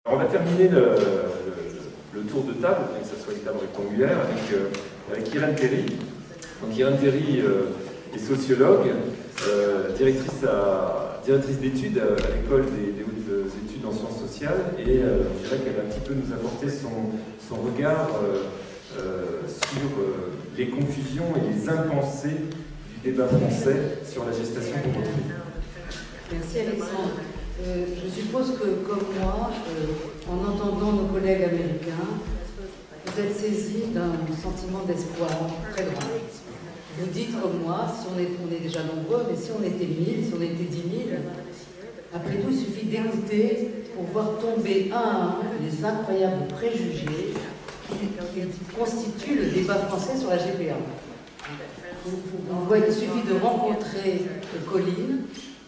Alors, on va terminer le tour de table, bien que ce soit une table rectangulaire, avec Irène Théry. Donc Irène Théry est sociologue, directrice d'études à l'école des hautes études en sciences sociales, et je dirais qu'elle va un petit peu nous apporter son regard sur les confusions et les impensés du débat français sur la gestation pour autrui. Merci Alexandre. Je suppose que, comme moi, en entendant nos collègues américains, vous êtes saisis d'un sentiment d'espoir très grand. Vous dites comme moi, si on est déjà nombreux, mais si on était 1000, si on était 10 000, après tout, il suffit d'écouter pour voir tomber un à un les incroyables préjugés qui constituent le débat français sur la GPA. Il suffit de rencontrer Colline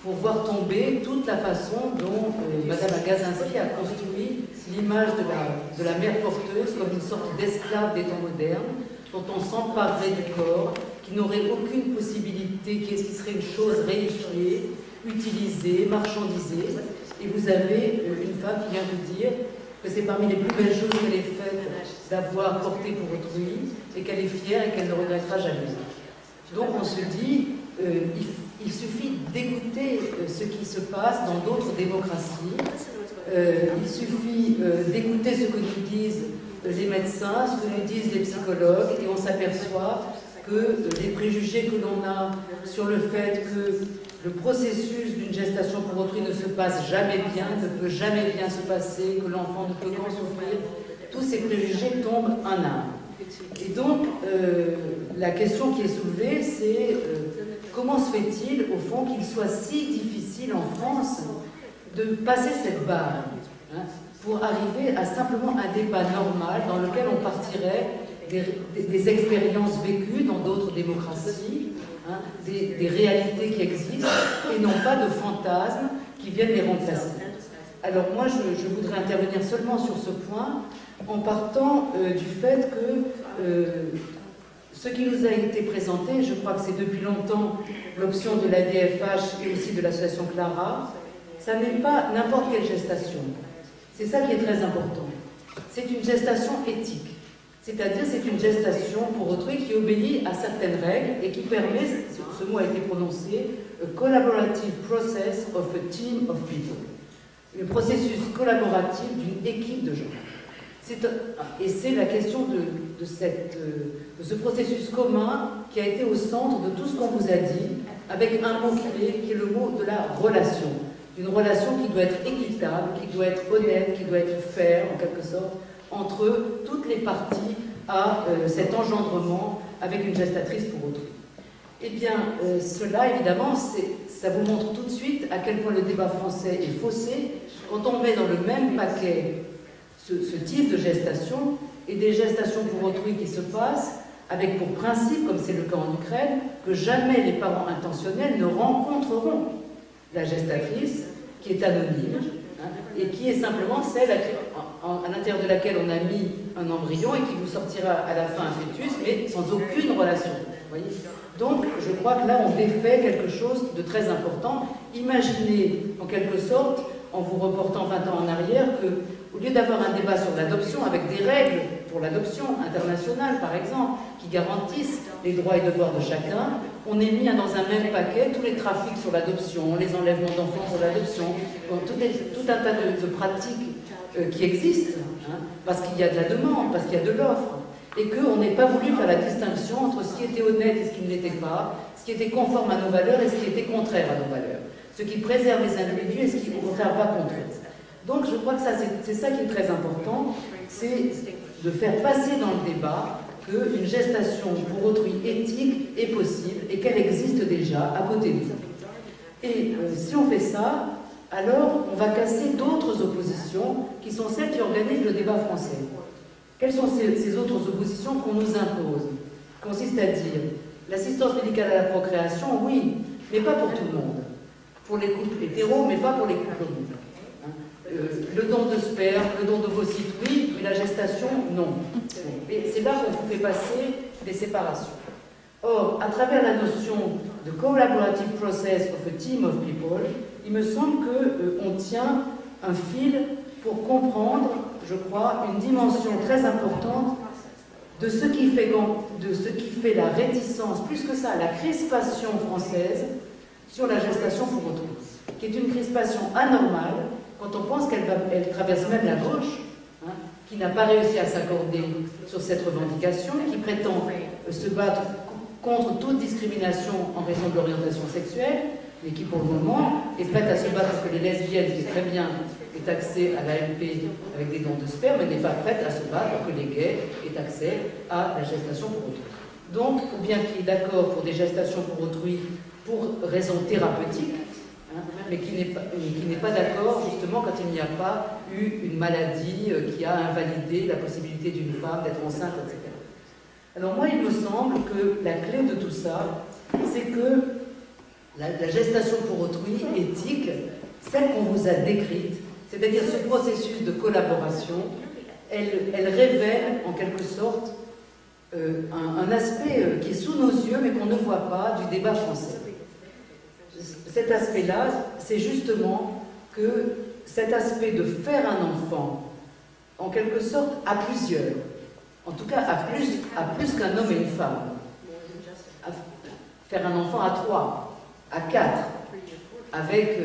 pour voir tomber toute la façon dont Madame Agazinski a construit l'image de la mère porteuse comme une sorte d'esclave des temps modernes, dont on s'emparerait du corps, qui n'aurait aucune possibilité, qui serait une chose réifiée, utilisée, marchandisée. Et vous avez une femme qui vient vous dire que c'est parmi les plus belles choses qu'elle ait faites d'avoir porté pour autrui, et qu'elle est fière et qu'elle ne regrettera jamais. Donc on se dit, il suffit d'écouter ce qui se passe dans d'autres démocraties, il suffit d'écouter ce que nous disent les médecins, ce que nous disent les psychologues, et on s'aperçoit que les préjugés que l'on a sur le fait que le processus d'une gestation pour autrui ne se passe jamais bien, ne peut jamais bien se passer, que l'enfant ne peut qu'en souffrir, tous ces préjugés tombent un à un. Et donc, la question qui est soulevée, c'est comment se fait-il, au fond, qu'il soit si difficile en France de passer cette barre, hein, pour arriver à simplement un débat normal dans lequel on partirait des expériences vécues dans d'autres démocraties, hein, des réalités qui existent, et non pas de fantasmes qui viennent les remplacer. Alors moi, je voudrais intervenir seulement sur ce point, en partant du fait que ce qui nous a été présenté, je crois que c'est depuis longtemps l'option de la DFH et aussi de l'association Clara, ça n'est pas n'importe quelle gestation. C'est ça qui est très important. C'est une gestation éthique. C'est-à-dire c'est une gestation pour autrui qui obéit à certaines règles et qui permet, ce mot a été prononcé, a collaborative process of a team of people. Le processus collaboratif d'une équipe de gens. Et c'est la question de ce processus commun qui a été au centre de tout ce qu'on vous a dit, avec un mot clé qui est le mot de la relation. Une relation qui doit être équitable, qui doit être honnête, qui doit être fair, en quelque sorte, entre toutes les parties à cet engendrement avec une gestatrice pour autrui. Eh bien, cela, évidemment, ça vous montre tout de suite à quel point le débat français est faussé quand on met dans le même paquet ce type de gestation et des gestations pour autrui qui se passent avec pour principe, comme c'est le cas en Ukraine, que jamais les parents intentionnels ne rencontreront la gestatrice qui est anonyme, hein, et qui est simplement celle à l'intérieur de laquelle on a mis un embryon et qui vous sortira à la fin un fœtus, mais sans aucune relation. Voyez ? Donc, je crois que là, on défait quelque chose de très important. Imaginez, en quelque sorte, en vous reportant 20 ans en arrière, que au lieu d'avoir un débat sur l'adoption avec des règles pour l'adoption internationale, par exemple, qui garantissent les droits et devoirs de chacun, on est mis dans un même paquet tous les trafics sur l'adoption, les enlèvements d'enfants sur l'adoption, tout un tas de pratiques qui existent, hein, parce qu'il y a de la demande, parce qu'il y a de l'offre, et qu'on n'ait pas voulu faire la distinction entre ce qui était honnête et ce qui ne l'était pas, ce qui était conforme à nos valeurs et ce qui était contraire à nos valeurs, ce qui préserve les individus et ce qui, au contraire, va contre eux. Donc je crois que c'est ça qui est très important, c'est de faire passer dans le débat qu'une gestation pour autrui éthique est possible et qu'elle existe déjà à côté de nous. Et si on fait ça, alors on va casser d'autres oppositions qui sont celles qui organisent le débat français. Quelles sont ces autres oppositions qu'on nous impose? Consiste à dire l'assistance médicale à la procréation, oui, mais pas pour tout le monde. Pour les couples hétéros, mais pas pour les couples homo. Le don de sperme, le don d'ovocytes, oui, mais la gestation, non. Et c'est là qu'on vous fait passer les séparations. Or, à travers la notion de collaborative process of a team of people, il me semble qu'on tient un fil pour comprendre, je crois, une dimension très importante de ce qui fait la réticence, plus que ça, la crispation française sur la gestation pour autrui, qui est une crispation anormale quand on pense qu'elle traverse même la gauche, hein, qui n'a pas réussi à s'accorder sur cette revendication, qui prétend se battre contre toute discrimination en raison de l'orientation sexuelle, mais qui pour le moment est prête à se battre pour que les lesbiennes, qui est très bien, aient accès à l'AMP avec des dons de sperme, mais n'est pas prête à se battre pour que les gays aient accès à la gestation pour autrui. Donc, ou bien qu'il est d'accord pour des gestations pour autrui pour raisons thérapeutiques, hein, mais qui n'est pas d'accord justement quand il n'y a pas eu une maladie qui a invalidé la possibilité d'une femme d'être enceinte, etc. Alors moi, il me semble que la clé de tout ça, c'est que la gestation pour autrui éthique, celle qu'on vous a décrite, c'est-à-dire ce processus de collaboration, elle révèle en quelque sorte un aspect qui est sous nos yeux mais qu'on ne voit pas du débat français. Cet aspect-là, c'est justement que cet aspect de faire un enfant, en quelque sorte, à plusieurs, en tout cas à plus qu'un homme et une femme, faire un enfant à 3, à 4, avec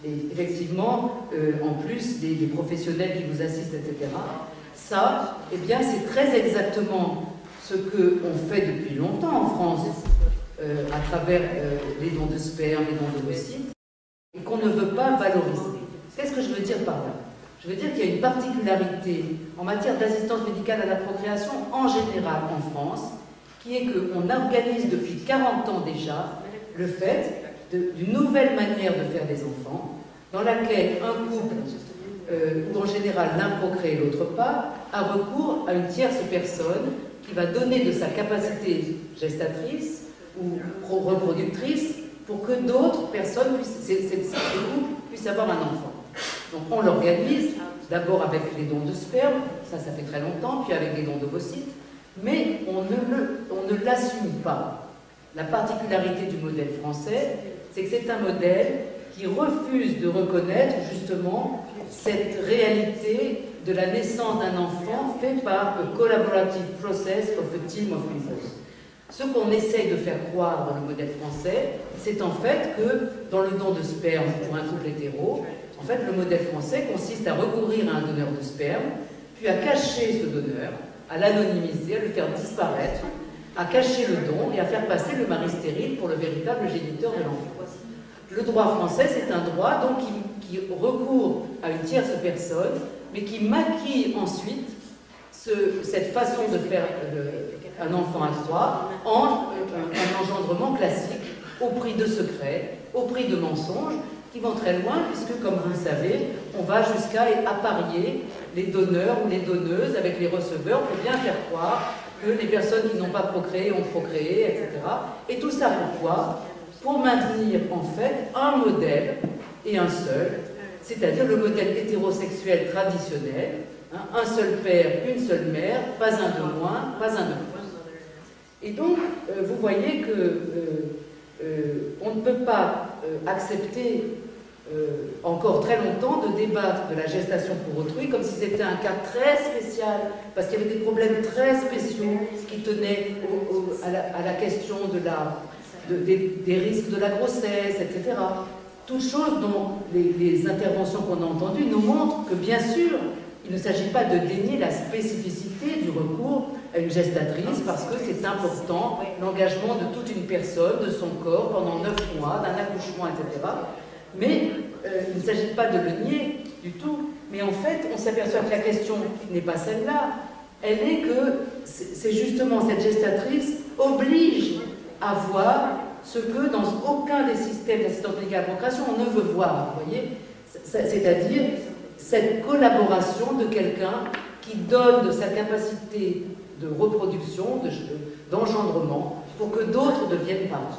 effectivement, en plus, des professionnels qui vous assistent, etc. Ça, eh bien, c'est très exactement ce qu'on fait depuis longtemps en France, à travers les dons de sperme, les dons d'ovocytes, et qu'on ne veut pas valoriser. Qu'est-ce que je veux dire par là? Je veux dire qu'il y a une particularité en matière d'assistance médicale à la procréation en général en France, qui est qu'on organise depuis 40 ans déjà le fait d'une nouvelle manière de faire des enfants, dans laquelle un couple, où en général l'un procrée et l'autre pas, a recours à une tierce personne qui va donner de sa capacité gestatrice ou reproductrice pour que d'autres personnes, ces couples, puissent avoir un enfant. Donc on l'organise d'abord avec les dons de sperme, ça fait très longtemps, puis avec des dons d'ovocytes, mais on ne l'assume pas. La particularité du modèle français, c'est que c'est un modèle qui refuse de reconnaître justement cette réalité de la naissance d'un enfant fait par a collaborative process of a team of people. Ce qu'on essaye de faire croire dans le modèle français, c'est en fait que dans le don de sperme pour un couple hétéro, en fait le modèle français consiste à recourir à un donneur de sperme, puis à cacher ce donneur, à l'anonymiser, à le faire disparaître, à cacher le don et à faire passer le mari stérile pour le véritable géniteur de l'enfant. Le droit français, c'est un droit donc qui recourt à une tierce personne, mais qui maquille ensuite cette façon de faire un enfant à 3 en un engendrement classique, au prix de secrets, au prix de mensonges, qui vont très loin, puisque, comme vous le savez, on va jusqu'à apparier les donneurs ou les donneuses avec les receveurs pour bien faire croire que les personnes qui n'ont pas procréé ont procréé, etc. Et tout ça pourquoi? Pour maintenir en fait un modèle et un seul, c'est-à-dire le modèle hétérosexuel traditionnel, hein, un seul père, une seule mère, pas un de moins, pas un de plus. Et donc, vous voyez que on ne peut pas accepter encore très longtemps de débattre de la gestation pour autrui comme si c'était un cas très spécial, parce qu'il y avait des problèmes très spéciaux qui tenaient à la question des risques de la grossesse, etc. Toutes choses dont les interventions qu'on a entendues nous montrent que, bien sûr, il ne s'agit pas de dénier la spécificité du recours à une gestatrice, parce que c'est important, l'engagement de toute une personne, de son corps, pendant 9 mois, d'un accouchement, etc. Mais il ne s'agit pas de le nier du tout. Mais en fait, on s'aperçoit que la question n'est pas celle-là. Elle est que c'est justement cette gestatrice oblige à voir ce que dans aucun des systèmes d'assistance médicale à la procréation on ne veut voir, vous voyez, c'est-à-dire cette collaboration de quelqu'un qui donne de sa capacité de reproduction, d'engendrement, pour que d'autres deviennent parents.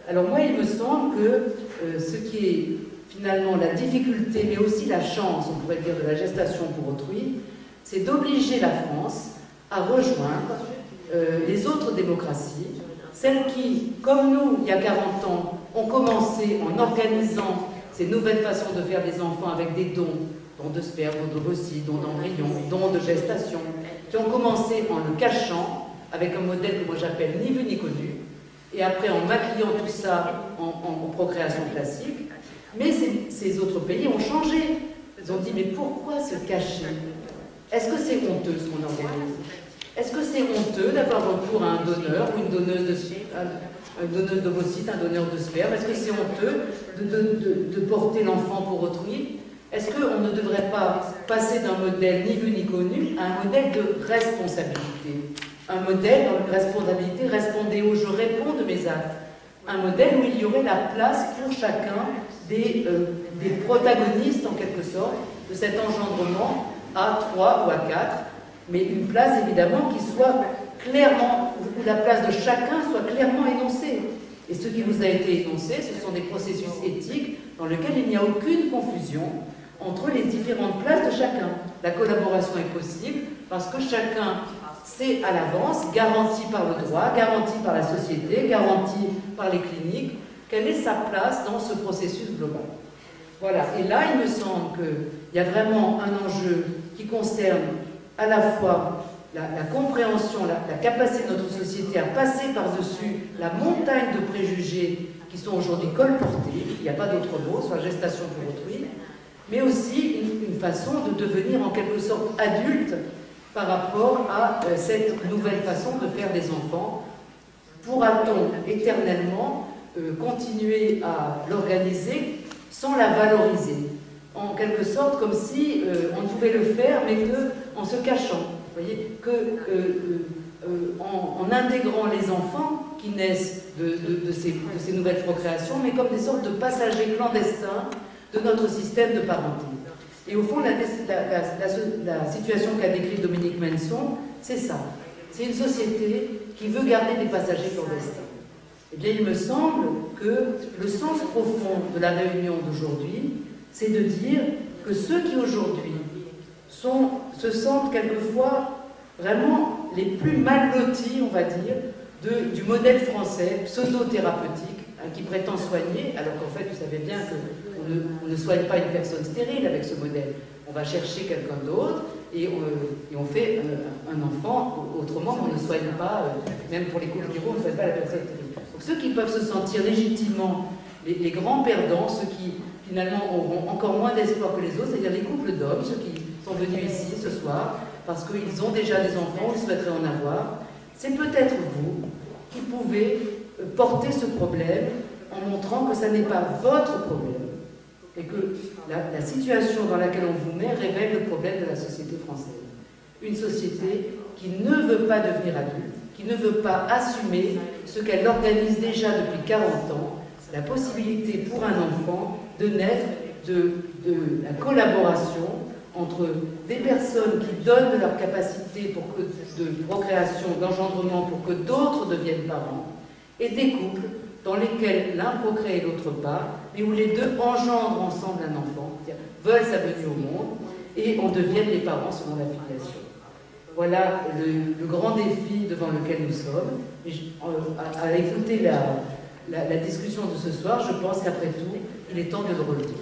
Alors moi, il me semble que ce qui est finalement la difficulté, mais aussi la chance, on pourrait dire, de la gestation pour autrui, c'est d'obliger la France à rejoindre les autres démocraties, celles qui, comme nous, il y a 40 ans, ont commencé en organisant ces nouvelles façons de faire des enfants avec des dons de sperme, dons d'ovocytes, dons d'embryons, dons de gestation, qui ont commencé en le cachant, avec un modèle que moi j'appelle ni vu ni connu, et après en maquillant tout ça en procréation classique. Mais ces autres pays ont changé. Ils ont dit, mais pourquoi se cacher? Est-ce que c'est honteux ce qu'on organise? Est-ce que c'est honteux d'avoir recours à un donneur ou une donneuse d'ovocytes, un donneur de sperme? Est-ce que c'est honteux de porter l'enfant pour autrui? Est-ce qu'on ne devrait pas passer d'un modèle ni vu ni connu à un modèle de responsabilité? Un modèle dans la responsabilité, répondez où je réponds de mes actes. Un modèle où il y aurait la place pour chacun des protagonistes, en quelque sorte, de cet engendrement à 3 ou à 4, mais une place évidemment qui soit clairement, où la place de chacun soit clairement énoncée. Et ce qui vous a été énoncé, ce sont des processus éthiques dans lesquels il n'y a aucune confusion entre les différentes places de chacun. La collaboration est possible parce que chacun sait à l'avance, garanti par le droit, garanti par la société, garanti par les cliniques, quelle est sa place dans ce processus global. Voilà, et là il me semble qu'il y a vraiment un enjeu qui concerne à la fois la compréhension, la capacité de notre société à passer par-dessus la montagne de préjugés qui sont aujourd'hui colportés, il n'y a pas d'autre mot, soit gestation pour autrui, mais aussi une façon de devenir en quelque sorte adulte par rapport à cette nouvelle façon de faire des enfants. Pourra-t-on éternellement continuer à l'organiser sans la valoriser? En quelque sorte, comme si on pouvait le faire, mais en se cachant. Vous voyez, en intégrant les enfants qui naissent de ces nouvelles procréations, mais comme des sortes de passagers clandestins de notre système de parenté. Et au fond, la situation qu'a décrite Dominique Menson, c'est ça. C'est une société qui veut garder des passagers clandestins. Eh bien, il me semble que le sens profond de la réunion d'aujourd'hui, c'est de dire que ceux qui aujourd'hui se sentent quelquefois vraiment les plus mal lotis, on va dire, du modèle français pseudo-thérapeutique, qui prétend soigner, alors qu'en fait, vous savez bien qu'on ne soigne pas une personne stérile avec ce modèle. On va chercher quelqu'un d'autre et on fait un enfant, autrement on ne soigne pas, même pour les couples viraux, on ne soigne pas la personne stérile. Donc ceux qui peuvent se sentir légitimement les grands perdants, ceux qui finalement auront encore moins d'espoir que les autres, c'est-à-dire les couples d'hommes, ceux qui sont venus ici ce soir, parce qu'ils ont déjà des enfants, ils souhaiteraient en avoir, c'est peut-être vous qui pouvez porter ce problème en montrant que ça n'est pas votre problème et que la situation dans laquelle on vous met révèle le problème de la société française. Une société qui ne veut pas devenir adulte, qui ne veut pas assumer ce qu'elle organise déjà depuis 40 ans, la possibilité pour un enfant de naître de la collaboration entre des personnes qui donnent de leur capacité de procréation, d'engendrement pour que d'autres deviennent parents, et des couples dans lesquels l'un procrée et l'autre pas, mais où les deux engendrent ensemble un enfant, c'est-à-dire veulent sa venue au monde, et en deviennent les parents selon la filiation. Voilà le grand défi devant lequel nous sommes. Et à écouter la discussion de ce soir, je pense qu'après tout, il est temps de le relever.